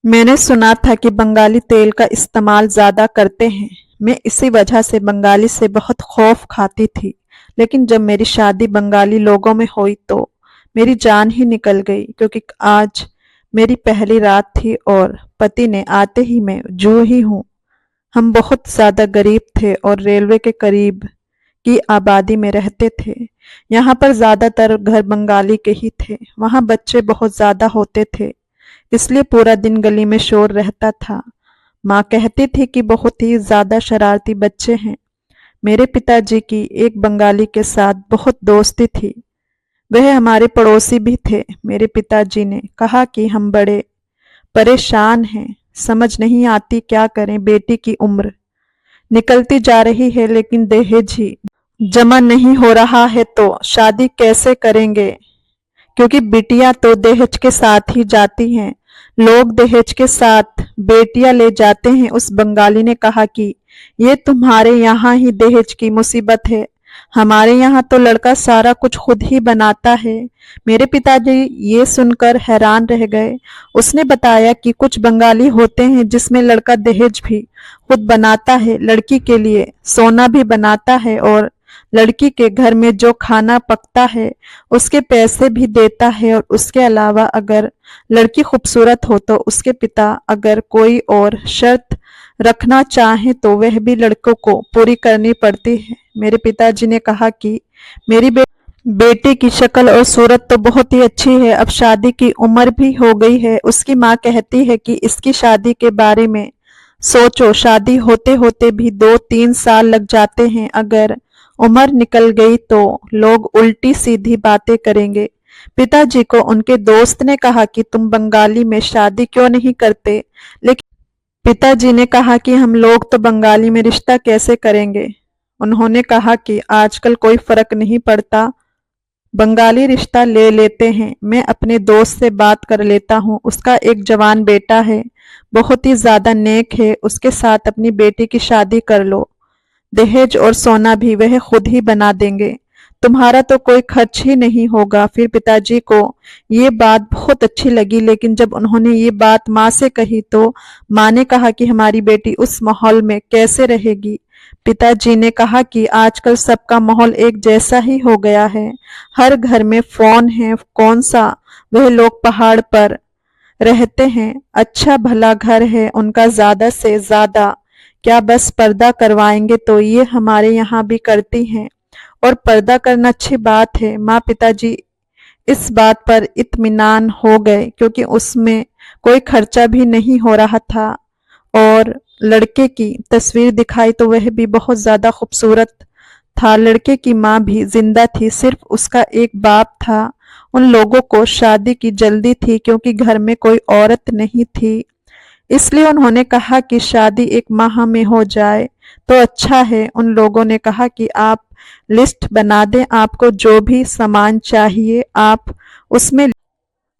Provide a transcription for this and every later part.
मैंने सुना था कि बंगाली तेल का इस्तेमाल ज्यादा करते हैं। मैं इसी वजह से बंगाली से बहुत खौफ खाती थी। लेकिन जब मेरी शादी बंगाली लोगों में हुई तो मेरी जान ही निकल गई, क्योंकि आज मेरी पहली रात थी और पति ने आते ही मैं जू ही हूँ। हम बहुत ज्यादा गरीब थे और रेलवे के करीब की आबादी में रहते थे। यहाँ पर ज्यादातर घर बंगाली के ही थे। वहाँ बच्चे बहुत ज्यादा होते थे, इसलिए पूरा दिन गली में शोर रहता था। माँ कहती थी कि बहुत ही ज्यादा शरारती बच्चे हैं। मेरे पिताजी की एक बंगाली के साथ बहुत दोस्ती थी। वह हमारे पड़ोसी भी थे। मेरे पिताजी ने कहा कि हम बड़े परेशान हैं, समझ नहीं आती क्या करें। बेटी की उम्र निकलती जा रही है लेकिन दहेज ही जमा नहीं हो रहा है, तो शादी कैसे करेंगे? क्योंकि बिटियां तो दहेज के साथ ही जाती हैं। लोग दहेज के साथ बेटियां ले जाते हैं। उस बंगाली ने कहा कि ये तुम्हारे यहाँ ही दहेज की मुसीबत है, हमारे यहाँ तो लड़का सारा कुछ खुद ही बनाता है। मेरे पिताजी ये सुनकर हैरान रह गए। उसने बताया कि कुछ बंगाली होते हैं जिसमें लड़का दहेज भी खुद बनाता है, लड़की के लिए सोना भी बनाता है और लड़की के घर में जो खाना पकता है उसके पैसे भी देता है। और उसके अलावा अगर लड़की खूबसूरत हो तो उसके पिता अगर कोई और शर्त रखना चाहे तो वह भी लड़कों को पूरी करनी पड़ती है। मेरे पिताजी ने कहा कि मेरी बेटी की शक्ल और सूरत तो बहुत ही अच्छी है, अब शादी की उम्र भी हो गई है। उसकी माँ कहती है कि इसकी शादी के बारे में सोचो, शादी होते होते भी 2-3 साल लग जाते हैं। अगर उम्र निकल गई तो लोग उल्टी सीधी बातें करेंगे। पिताजी को उनके दोस्त ने कहा कि तुम बंगाली में शादी क्यों नहीं करते, लेकिन पिताजी ने कहा कि हम लोग तो बंगाली में रिश्ता कैसे करेंगे। उन्होंने कहा कि आजकल कोई फर्क नहीं पड़ता, बंगाली रिश्ता ले लेते हैं। मैं अपने दोस्त से बात कर लेता हूँ, उसका एक जवान बेटा है, बहुत ही ज्यादा नेक है, उसके साथ अपनी बेटी की शादी कर लो। दहेज और सोना भी वह खुद ही बना देंगे, तुम्हारा तो कोई खर्च ही नहीं होगा। फिर पिताजी को ये बात बहुत अच्छी लगी, लेकिन जब उन्होंने ये बात माँ से कही तो माँ ने कहा कि हमारी बेटी उस माहौल में कैसे रहेगी। पिताजी ने कहा कि आजकल सबका माहौल एक जैसा ही हो गया है, हर घर में फोन है, कौन सा वह लोग पहाड़ पर रहते हैं, अच्छा भला घर है उनका, ज्यादा से ज्यादा क्या बस पर्दा करवाएंगे, तो ये हमारे यहाँ भी करती हैं और पर्दा करना अच्छी बात है। माँ पिताजी इस बात पर इत्मीनान हो गए, क्योंकि उसमें कोई खर्चा भी नहीं हो रहा था। और लड़के की तस्वीर दिखाई तो वह भी बहुत ज्यादा खूबसूरत था। लड़के की माँ भी जिंदा थी, सिर्फ उसका एक बाप था। उन लोगों को शादी की जल्दी थी क्योंकि घर में कोई औरत नहीं थी, इसलिए उन्होंने कहा कि शादी 1 माह में हो जाए तो अच्छा है। उन लोगों ने कहा कि आप लिस्ट बना दें, आपको जो भी सामान चाहिए आप उसमें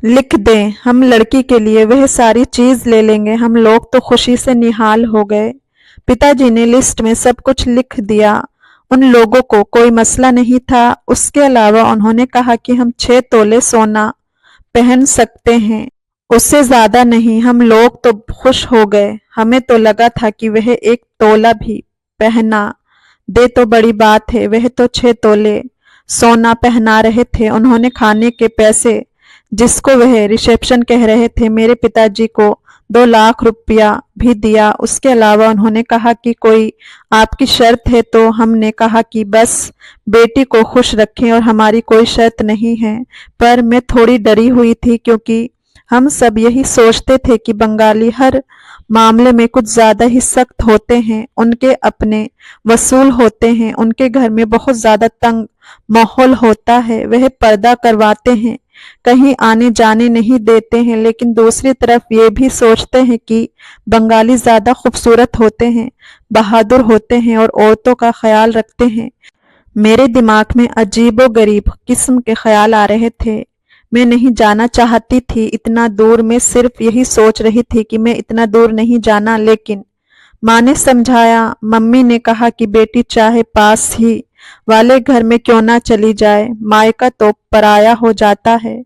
लिख दें, हम लड़की के लिए वह सारी चीज ले लेंगे। हम लोग तो खुशी से निहाल हो गए। पिताजी ने लिस्ट में सब कुछ लिख दिया। उन लोगों को कोई मसला नहीं था। उसके अलावा उन्होंने कहा कि हम 6 तोले सोना पहन सकते हैं, उससे ज्यादा नहीं। हम लोग तो खुश हो गए, हमें तो लगा था कि वह 1 तोला भी पहना दे तो बड़ी बात है, वह तो 6 तोले सोना पहना रहे थे। उन्होंने खाने के पैसे, जिसको वह रिसेप्शन कह रहे थे, मेरे पिताजी को 2 लाख रुपया भी दिया। उसके अलावा उन्होंने कहा कि कोई आपकी शर्त है, तो हमने कहा कि बस बेटी को खुश रखें और हमारी कोई शर्त नहीं है। पर मैं थोड़ी डरी हुई थी, क्योंकि हम सब यही सोचते थे कि बंगाली हर मामले में कुछ ज्यादा ही सख्त होते हैं, उनके अपने वसूल होते हैं, उनके घर में बहुत ज्यादा तंग माहौल होता है, वह पर्दा करवाते हैं, कहीं आने जाने नहीं देते हैं। लेकिन दूसरी तरफ ये भी सोचते हैं कि बंगाली ज्यादा खूबसूरत होते हैं, बहादुर होते हैं और औरतों का ख्याल रखते हैं। मेरे दिमाग में अजीबो गरीब किस्म के ख्याल आ रहे थे। मैं नहीं जाना चाहती थी इतना दूर, मैं सिर्फ यही सोच रही थी कि मैं इतना दूर नहीं जाना। लेकिन माँ ने समझाया, मम्मी ने कहा कि बेटी चाहे पास ही वाले घर में क्यों ना चली जाए, मायका तो पराया हो जाता है।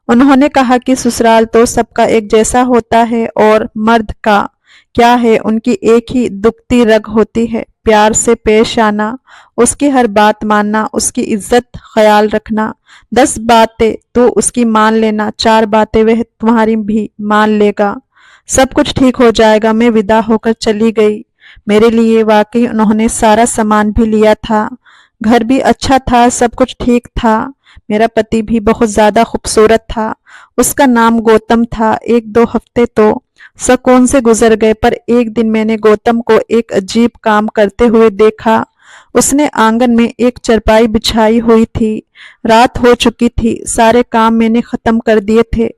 उन्होंने कहा कि ससुराल तो सबका एक जैसा होता है और मर्द का क्या है, उनकी एक ही दुखती रग होती है, प्यार से पेश आना, उसकी हर बात मानना, उसकी इज्जत ख्याल रखना। 10 बातें तो उसकी मान लेना, 4 बातें वह तुम्हारी भी मान लेगा, सब कुछ ठीक हो जाएगा। मैं विदा होकर चली गई। मेरे लिए वाकई उन्होंने सारा सामान भी लिया था, घर भी अच्छा था, सब कुछ ठीक था। मेरा पति भी बहुत ज्यादा खूबसूरत था, उसका नाम गौतम था। 1-2 हफ्ते तो सुकून से गुजर गए, पर एक दिन मैंने गौतम को एक अजीब काम करते हुए देखा। उसने आंगन में एक चारपाई बिछाई हुई थी। रात हो चुकी थी, सारे काम मैंने खत्म कर दिए थे।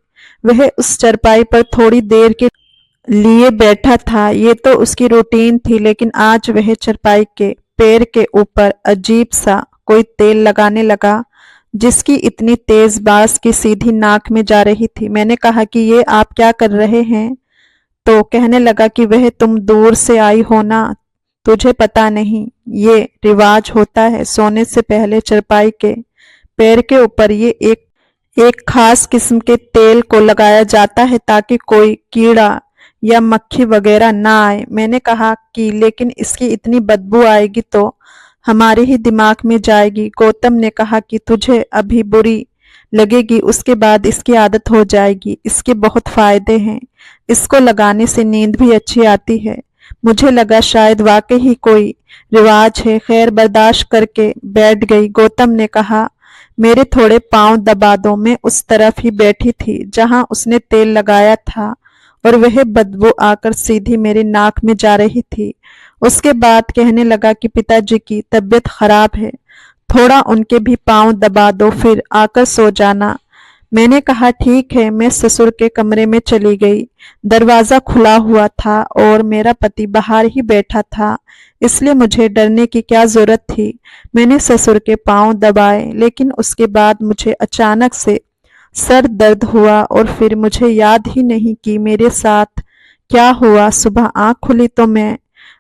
वह उस चारपाई पर थोड़ी देर के लिए बैठा था। ये तो उसकी रूटीन थी, लेकिन आज वह चारपाई के पैर के ऊपर अजीब सा कोई तेल लगाने लगा, जिसकी इतनी तेज बांस की सीधी नाक में जा रही थी। मैंने कहा कि ये आप क्या कर रहे हैं? तो कहने लगा कि वह तुम दूर से आई हो ना, तुझे पता नहीं, ये रिवाज होता है, सोने से पहले चारपाई के पैर के ऊपर ये एक एक खास किस्म के तेल को लगाया जाता है ताकि कोई कीड़ा या मक्खी वगैरह ना आए। मैंने कहा कि लेकिन इसकी इतनी बदबू आएगी तो हमारे ही दिमाग में जाएगी। गौतम ने कहा कि तुझे अभी बुरी लगेगी, उसके बाद इसकी आदत हो जाएगी। इसके बहुत फायदे हैं, इसको लगाने से नींद भी अच्छी आती है। मुझे लगा शायद वाकई ही कोई रिवाज है, खैर बर्दाश्त करके बैठ गई। गौतम ने कहा मेरे थोड़े पांव दबा दो। मैं उस तरफ ही बैठी थी जहां उसने तेल लगाया था और वह बदबू आकर सीधी मेरी नाक में जा रही थी। उसके बाद कहने लगा कि पिताजी की तबीयत खराब है, थोड़ा उनके भी पांव दबा दो, फिर आकर सो जाना। मैंने कहा ठीक है। मैं ससुर के कमरे में चली गई। दरवाजा खुला हुआ था और मेरा पति बाहर ही बैठा था, इसलिए मुझे डरने की क्या जरूरत थी। मैंने ससुर के पांव दबाए, लेकिन उसके बाद मुझे अचानक से सर दर्द हुआ और फिर मुझे याद ही नहीं कि मेरे साथ क्या हुआ। सुबह आंख खुली तो मैं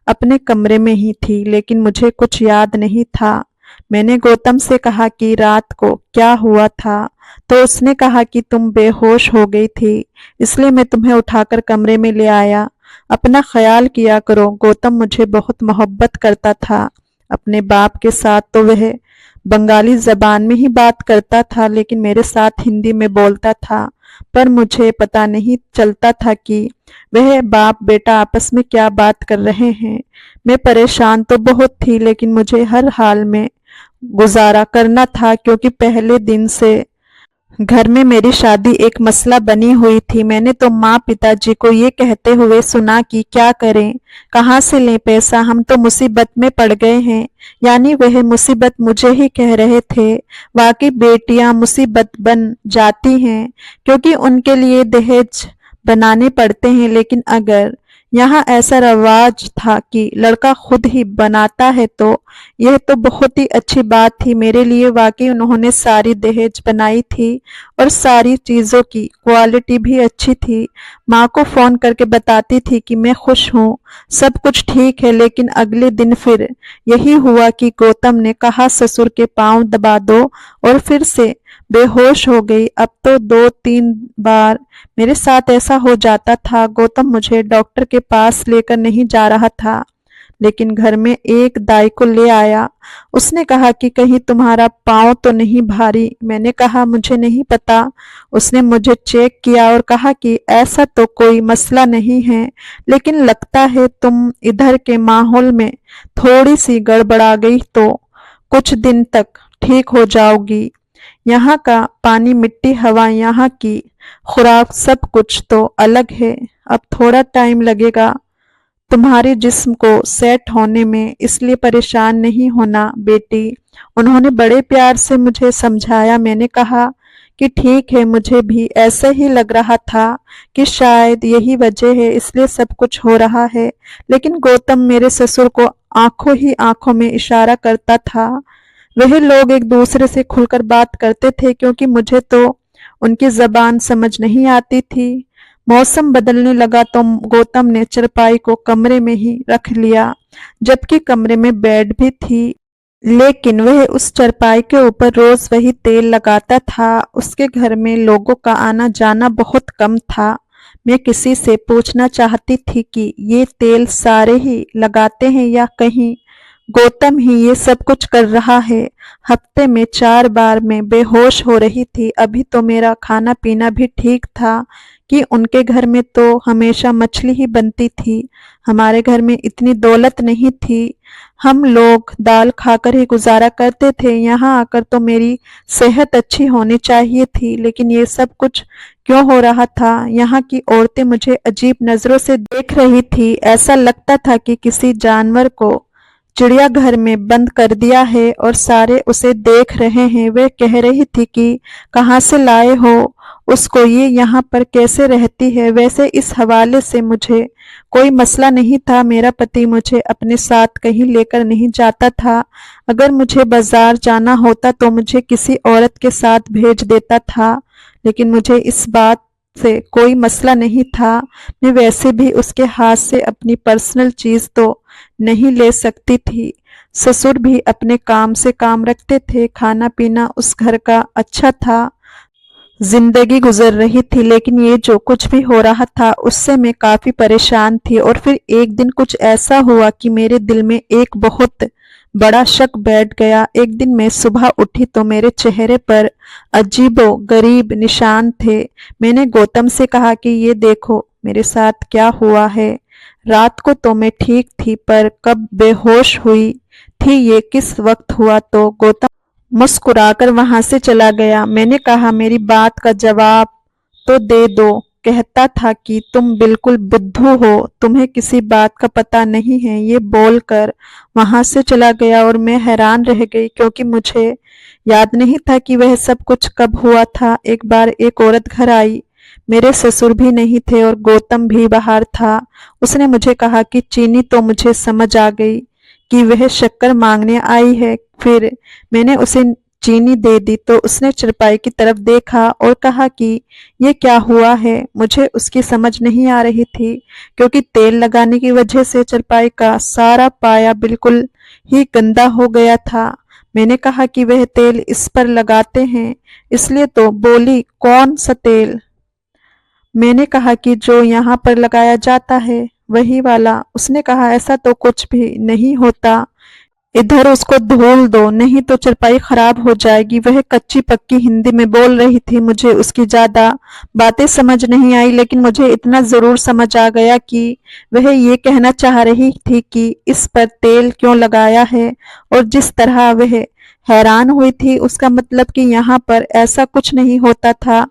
अपने कमरे में ही थी, लेकिन मुझे कुछ याद नहीं था। मैंने गौतम से कहा कि रात को क्या हुआ था, तो उसने कहा कि तुम बेहोश हो गई थी, इसलिए मैं तुम्हें उठाकर कमरे में ले आया। अपना ख्याल किया करो। गौतम मुझे बहुत मोहब्बत करता था। अपने बाप के साथ तो वह बंगाली जबान में ही बात करता था, लेकिन मेरे साथ हिंदी में बोलता था, पर मुझे पता नहीं चलता था कि वह बाप बेटा आपस में क्या बात कर रहे हैं। मैं परेशान तो बहुत थी, लेकिन मुझे हर हाल में गुजारा करना था, क्योंकि पहले दिन से घर में मेरी शादी एक मसला बनी हुई थी। मैंने तो माँ पिताजी को ये कहते हुए सुना कि क्या करें, कहाँ से लें पैसा, हम तो मुसीबत में पड़ गए हैं। यानी वह मुसीबत मुझे ही कह रहे थे। वाकई बेटियां मुसीबत बन जाती हैं, क्योंकि उनके लिए दहेज बनाने पड़ते हैं। लेकिन अगर यहाँ ऐसा रवाज था कि लड़का खुद ही बनाता है, तो यह तो बहुत ही अच्छी बात थी मेरे लिए। वाकई उन्होंने सारी दहेज बनाई थी और सारी चीजों की क्वालिटी भी अच्छी थी। माँ को फोन करके बताती थी कि मैं खुश हूँ, सब कुछ ठीक है। लेकिन अगले दिन फिर यही हुआ कि गौतम ने कहा ससुर के पांव दबा दो और फिर से बेहोश हो गई। अब तो 2-3 बार मेरे साथ ऐसा हो जाता था। गौतम मुझे डॉक्टर के पास लेकर नहीं जा रहा था, लेकिन घर में एक दाई को ले आया। उसने कहा कि कहीं तुम्हारा पाँव तो नहीं भारी। मैंने कहा मुझे नहीं पता। उसने मुझे चेक किया और कहा कि ऐसा तो कोई मसला नहीं है, लेकिन लगता है तुम इधर के माहौल में थोड़ी सी गड़बड़ा गई, तो कुछ दिन तक ठीक हो जाओगी। यहाँ का पानी, मिट्टी, हवा, यहाँ की खुराक, सब कुछ तो अलग है। अब थोड़ा टाइम लगेगा तुम्हारे जिस्म को सेट होने में, इसलिए परेशान नहीं होना बेटी। उन्होंने बड़े प्यार से मुझे समझाया। मैंने कहा कि ठीक है, मुझे भी ऐसे ही लग रहा था कि शायद यही वजह है, इसलिए सब कुछ हो रहा है। लेकिन गौतम मेरे ससुर को आंखों ही आंखों में इशारा करता था। वह लोग एक दूसरे से खुलकर बात करते थे, क्योंकि मुझे तो उनकी जबान समझ नहीं आती थी। मौसम बदलने लगा तो गौतम ने चारपाई को कमरे में ही रख लिया, जबकि कमरे में बेड भी थी। लेकिन वह उस चारपाई के ऊपर रोज वही तेल लगाता था। उसके घर में लोगों का आना जाना बहुत कम था। मैं किसी से पूछना चाहती थी कि ये तेल सारे ही लगाते हैं या कहीं गौतम ही ये सब कुछ कर रहा है। हफ्ते में 4 बार मैं बेहोश हो रही थी। अभी तो मेरा खाना पीना भी ठीक था कि उनके घर में तो हमेशा मछली ही बनती थी। हमारे घर में इतनी दौलत नहीं थी। हम लोग दाल खाकर ही गुजारा करते थे। यहाँ आकर तो मेरी सेहत अच्छी होनी चाहिए थी, लेकिन ये सब कुछ क्यों हो रहा था? यहाँ की औरतें मुझे अजीब नजरों से देख रही थी। ऐसा लगता था कि किसी जानवर को चिड़ियाघर में बंद कर दिया है और सारे उसे देख रहे हैं। वे कह रही थी कि कहाँ से लाए हो उसको, ये यहाँ पर कैसे रहती है? वैसे इस हवाले से मुझे कोई मसला नहीं था। मेरा पति मुझे अपने साथ कहीं लेकर नहीं जाता था। अगर मुझे बाजार जाना होता तो मुझे किसी औरत के साथ भेज देता था, लेकिन मुझे इस बात से कोई मसला नहीं था। मैं वैसे भी उसके हाथ से अपनी पर्सनल चीज तो नहीं ले सकती थी। ससुर भी अपने काम से काम रखते थे। खाना पीना उस घर का अच्छा था। जिंदगी गुजर रही थी, लेकिन ये जो कुछ भी हो रहा था उससे मैं काफी परेशान थी। और फिर एक दिन कुछ ऐसा हुआ कि मेरे दिल में एक बहुत बड़ा शक बैठ गया। एक दिन मैं सुबह उठी तो मेरे चेहरे पर अजीबो गरीब निशान थे। मैंने गौतम से कहा कि ये देखो मेरे साथ क्या हुआ है। रात को तो मैं ठीक थी, पर कब बेहोश हुई थी ये किस वक्त हुआ? तो गौतम मुस्कुराकर वहां से चला गया। मैंने कहा मेरी बात का जवाब तो दे दो। कहता था कि तुम बिल्कुल बुद्धू हो, तुम्हें किसी बात का पता नहीं है। ये बोलकर वहां से चला गया और मैं हैरान रह गई, क्योंकि मुझे याद नहीं था कि वह सब कुछ कब हुआ था। एक बार एक औरत घर आई। मेरे ससुर भी नहीं थे और गौतम भी बाहर था। उसने मुझे कहा कि चीनी, तो मुझे समझ आ गई कि वह शक्कर मांगने आई है। फिर मैंने उसे चीनी दे दी तो उसने चारपाई की तरफ देखा और कहा कि ये क्या हुआ है? मुझे उसकी समझ नहीं आ रही थी, क्योंकि तेल लगाने की वजह से चारपाई का सारा पाया बिल्कुल ही गंदा हो गया था। मैंने कहा कि वह तेल इस पर लगाते हैं इसलिए। तो बोली, कौन सा तेल? मैंने कहा कि जो यहाँ पर लगाया जाता है वही वाला। उसने कहा ऐसा तो कुछ भी नहीं होता, इधर उसको धोल दो, नहीं तो चारपाई खराब हो जाएगी। वह कच्ची पक्की हिंदी में बोल रही थी। मुझे उसकी ज्यादा बातें समझ नहीं आई, लेकिन मुझे इतना जरूर समझ आ गया कि वह ये कहना चाह रही थी कि इस पर तेल क्यों लगाया है। और जिस तरह वह हैरान हुई थी उसका मतलब कि यहाँ पर ऐसा कुछ नहीं होता था।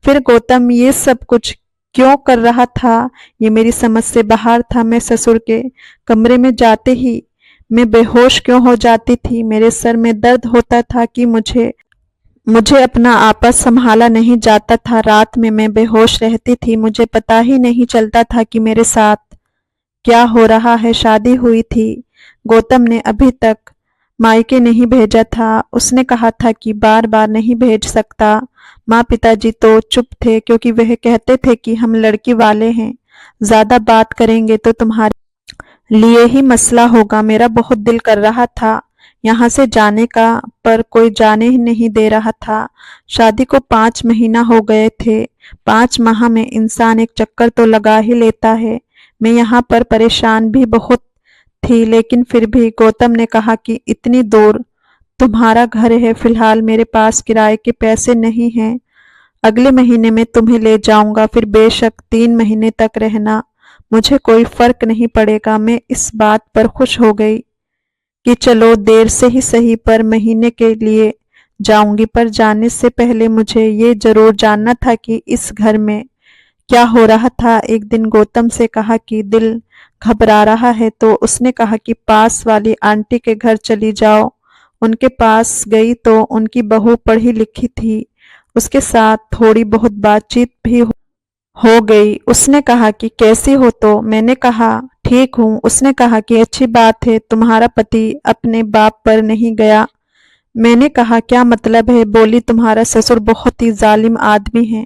फिर गौतम ये सब कुछ क्यों कर रहा था, ये मेरी समझ से बाहर था। मैं ससुर के कमरे में जाते ही मैं बेहोश क्यों हो जाती थी? मेरे सर में दर्द होता था कि मुझे मुझे अपना आपा संभाला नहीं जाता था। रात में मैं बेहोश रहती थी। मुझे पता ही नहीं चलता था कि मेरे साथ क्या हो रहा है। शादी हुई थी। गौतम ने अभी तक मायके नहीं भेजा था। उसने कहा था कि बार बार नहीं भेज सकता। माँ पिताजी तो चुप थे, क्योंकि वह कहते थे कि हम लड़की वाले हैं, ज्यादा बात करेंगे तो तुम्हारे लिए ही मसला होगा। मेरा बहुत दिल कर रहा था यहाँ से जाने का, पर कोई जाने ही नहीं दे रहा था। शादी को 5 महीना हो गए थे। 5 माह में इंसान एक चक्कर तो लगा ही लेता है। मैं यहाँ पर परेशान भी बहुत थी, लेकिन फिर भी गौतम ने कहा कि इतनी दूर तुम्हारा घर है, फिलहाल मेरे पास किराए के पैसे नहीं हैं। अगले महीने में तुम्हें ले जाऊंगा, फिर बेशक 3 महीने तक रहना, मुझे कोई फर्क नहीं पड़ेगा। मैं इस बात पर खुश हो गई कि चलो देर से ही सही, पर महीने के लिए जाऊंगी। पर जाने से पहले मुझे ये जरूर जानना था कि इस घर में क्या हो रहा था। एक दिन गौतम से कहा कि दिल घबरा रहा है, तो उसने कहा कि पास वाली आंटी के घर चली जाओ। उनके पास गई तो उनकी बहू पढ़ी लिखी थी। उसके साथ थोड़ी बहुत बातचीत भी हो गई। उसने कहा कि कैसी हो? तो मैंने कहा ठीक हूँ। उसने कहा कि अच्छी बात है, तुम्हारा पति अपने बाप पर नहीं गया। मैंने कहा क्या मतलब है? बोली, तुम्हारा ससुर बहुत ही जालिम आदमी है,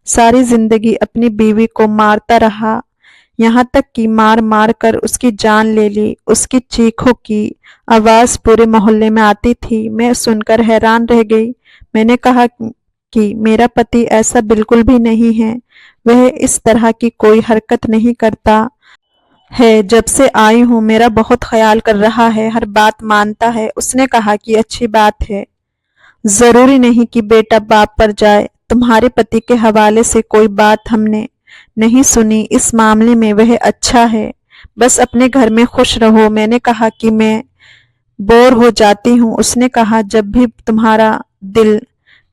सारी जिंदगी अपनी बीवी को मारता रहा। यहाँ तक कि मार मार कर उसकी जान ले ली। उसकी चीखों की आवाज़ पूरे मोहल्ले में आती थी। मैं सुनकर हैरान रह गई। मैंने कहा कि मेरा पति ऐसा बिल्कुल भी नहीं है, वह इस तरह की कोई हरकत नहीं करता है। जब से आई हूँ मेरा बहुत ख्याल कर रहा है, हर बात मानता है। उसने कहा कि अच्छी बात है, जरूरी नहीं कि बेटा बाप पर जाए। तुम्हारे पति के हवाले से कोई बात हमने नहीं सुनी। इस मामले में वह अच्छा है, बस अपने घर में खुश रहो। मैंने कहा कि मैं बोर हो जाती हूँ। उसने कहा जब भी तुम्हारा दिल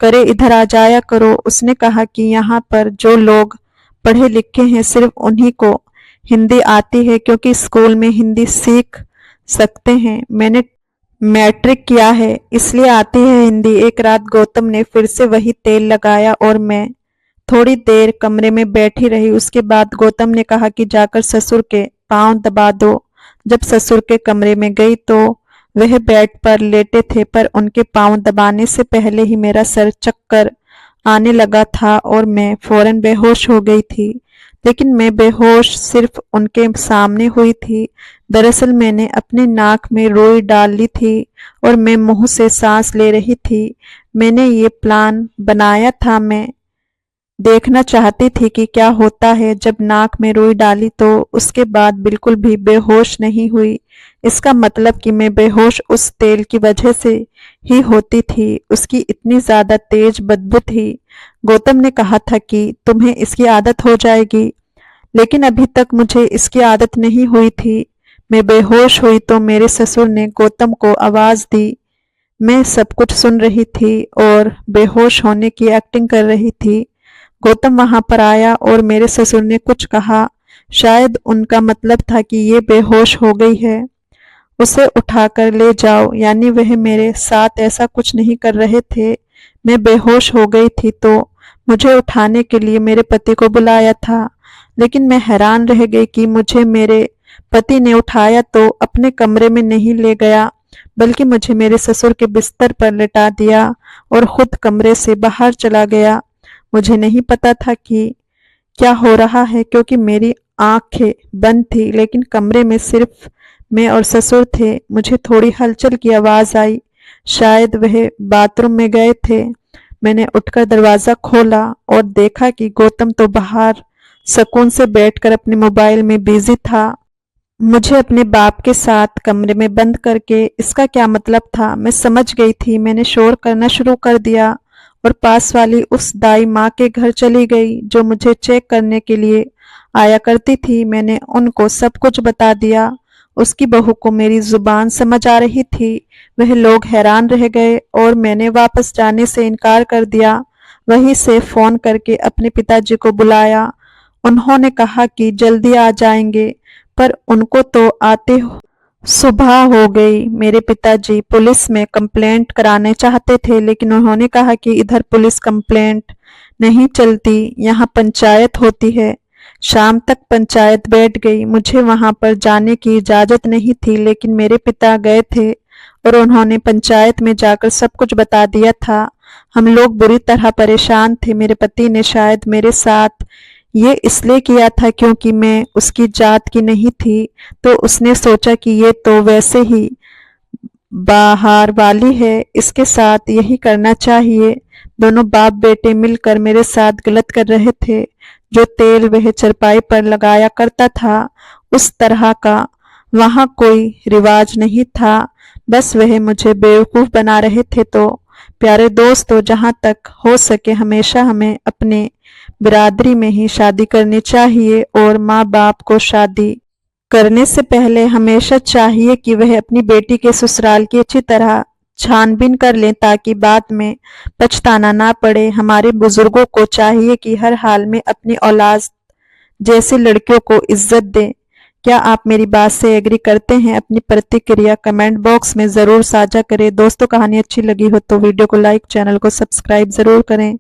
करे इधर आ जाया करो। उसने कहा कि यहाँ पर जो लोग पढ़े लिखे हैं सिर्फ उन्हीं को हिंदी आती है, क्योंकि स्कूल में हिंदी सीख सकते हैं। मैंने मैट्रिक किया है इसलिए आती है हिंदी। एक रात गौतम ने फिर से वही तेल लगाया और मैं थोड़ी देर कमरे में बैठी रही। उसके बाद गौतम ने कहा कि जाकर ससुर के पांव दबा दो। जब ससुर के कमरे में गई तो वह बेड पर लेटे थे, पर उनके पांव दबाने से पहले ही मेरा सर चक्कर आने लगा था और मैं फौरन बेहोश हो गई थी। लेकिन मैं बेहोश सिर्फ उनके सामने हुई थी। दरअसल मैंने अपने नाक में रुई डाल ली थी और मैं मुंह से सांस ले रही थी। मैंने ये प्लान बनाया था, मैं देखना चाहती थी कि क्या होता है। जब नाक में रुई डाली तो उसके बाद बिल्कुल भी बेहोश नहीं हुई। इसका मतलब कि मैं बेहोश उस तेल की वजह से ही होती थी। उसकी इतनी ज्यादा तेज बदबू थी। गौतम ने कहा था कि तुम्हें इसकी आदत हो जाएगी, लेकिन अभी तक मुझे इसकी आदत नहीं हुई थी। मैं बेहोश हुई तो मेरे ससुर ने गौतम को आवाज दी। मैं सब कुछ सुन रही थी और बेहोश होने की एक्टिंग कर रही थी। गौतम वहां पर आया और मेरे ससुर ने कुछ कहा। शायद उनका मतलब था कि ये बेहोश हो गई है, उसे उठाकर ले जाओ। यानी वह मेरे साथ ऐसा कुछ नहीं कर रहे थे। मैं बेहोश हो गई थी तो मुझे उठाने के लिए मेरे पति को बुलाया था। लेकिन मैं हैरान रह गई कि मुझे मेरे पति ने उठाया तो अपने कमरे में नहीं ले गया, बल्कि मुझे मेरे ससुर के बिस्तर पर लेटा दिया और खुद कमरे से बाहर चला गया। मुझे नहीं पता था कि क्या हो रहा है, क्योंकि मेरी आंखें बंद थी, लेकिन कमरे में सिर्फ मैं और ससुर थे। मुझे थोड़ी हलचल की आवाज आई, शायद वह बाथरूम में गए थे। मैंने उठकर दरवाजा खोला और देखा कि गौतम तो बाहर सुकून से बैठकर अपने मोबाइल में बिजी था। मुझे अपने बाप के साथ कमरे में बंद करके इसका क्या मतलब था, मैं समझ गई थी। मैंने शोर करना शुरू कर दिया और पास वाली उस दाई माँ के घर चली गई जो मुझे चेक करने के लिए आया करती थी। मैंने उनको सब कुछ बता दिया। उसकी बहू को मेरी जुबान समझ आ रही थी। वह लोग हैरान रह गए और मैंने वापस जाने से इनकार कर दिया। वहीं से फोन करके अपने पिताजी को बुलाया। उन्होंने कहा कि जल्दी आ जाएंगे, पर उनको तो आते सुबह हो गई। मेरे पिताजी पुलिस में कंप्लेंट कराने चाहते थे, लेकिन उन्होंने कहा कि इधर पुलिस कंप्लेंट नहीं चलती, यहाँ पंचायत होती है। शाम तक पंचायत बैठ गई। मुझे वहां पर जाने की इजाजत नहीं थी, लेकिन मेरे पिता गए थे और उन्होंने पंचायत में जाकर सब कुछ बता दिया था। हम लोग बुरी तरह परेशान थे। मेरे पति ने शायद मेरे साथ ये इसलिए किया था क्योंकि मैं उसकी जात की नहीं थी, तो उसने सोचा कि ये तो वैसे ही बाहर वाली है, इसके साथ यही करना चाहिए। दोनों बाप बेटे मिलकर मेरे साथ गलत कर रहे थे। जो तेल वह चरपाई पर लगाया करता था, उस तरह का वहां कोई रिवाज नहीं था। बस वह मुझे बेवकूफ बना रहे थे। तो प्यारे दोस्तों, जहां तक हो सके हमेशा हमें अपने बिरादरी में ही शादी करनी चाहिए और माँ बाप को शादी करने से पहले हमेशा चाहिए कि वह अपनी बेटी के ससुराल की अच्छी तरह छानबीन कर लें, ताकि बाद में पछताना ना पड़े। हमारे बुजुर्गों को चाहिए कि हर हाल में अपनी औलाद जैसी लड़कियों को इज्जत दें। क्या आप मेरी बात से एग्री करते हैं? अपनी प्रतिक्रिया कमेंट बॉक्स में जरूर साझा करें। दोस्तों, कहानी अच्छी लगी हो तो वीडियो को लाइक, चैनल को सब्सक्राइब जरूर करें।